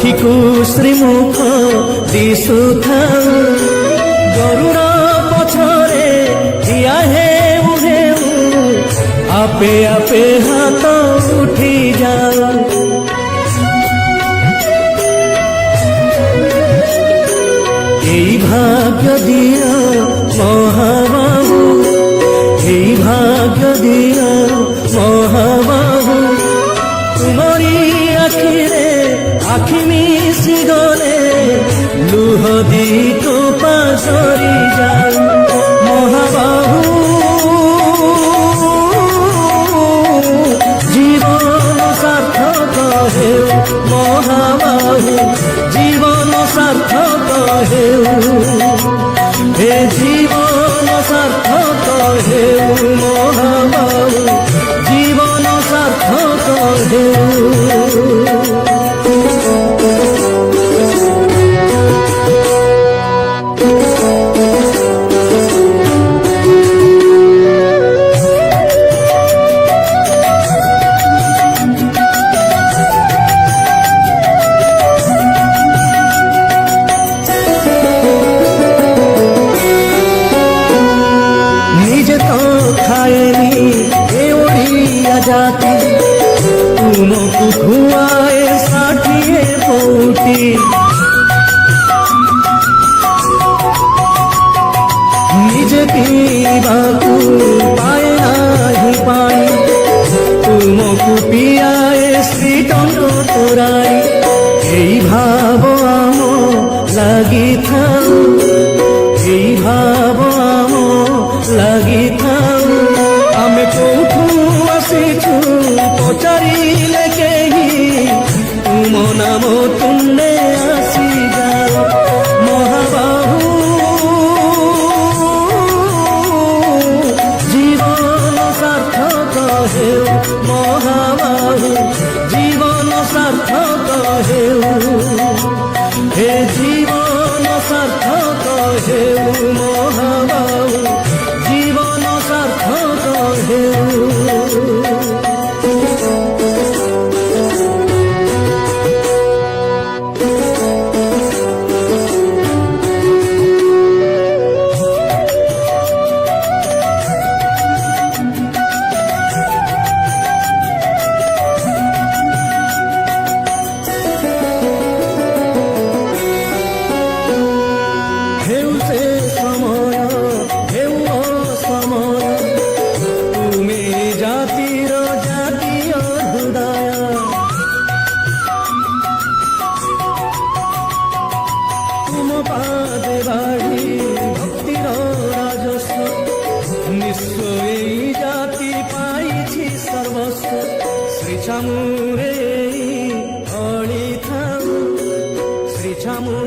ଆଖିକୁ ଶ୍ରୀମୁଖ ଦିଶୁଥାଉ ଗରୁଡ଼ ପଛରେ ଠିଆ ହେଉ ହେଉ ଆପେ ଆପେ ହାତ ଉଠି ଯାଉ। এই ভাগ্য দিও মহাবাহু, এই ভাগ্য দিও মহাবাহু, তোমারি আখিরে আখি মিশি গলে লুহ দি টোপা ঝরি যাও। মহাবাহু জীবন সার্থক হেউ, মহাবাহু জীবন সার্থক হেউ, হে জীবন সার্থক হেউ, মহাবাহু জীবন সার্থক হেউ। जाती तुमको खुआए षाठिए पौटी, निजे पीवाकू पाए नाही पानी, तुमको पियाए श्रीटंक तोराई। এই ভাব আম লাগি থাও, এই ভাব আম লাগি থাও, আমি কোঠু আসিছু পচারিলে কেহি তুম নাম তুমে আসি যাও। মহাবাহু জীবন সার্থক হেউ, মহাবাহু জীবন সার্থক হেউ, হে জীবন সার্থক হেউ, মহাবাহু জীবন সার্থক হেউ। পাদে বাড়ি ভক্তির রাজস্ব, নিঃস্ব এই জাতি পাইছি সর্বস্ব। শ্রীছামুরে অড়ি থাও, শ্রীছামু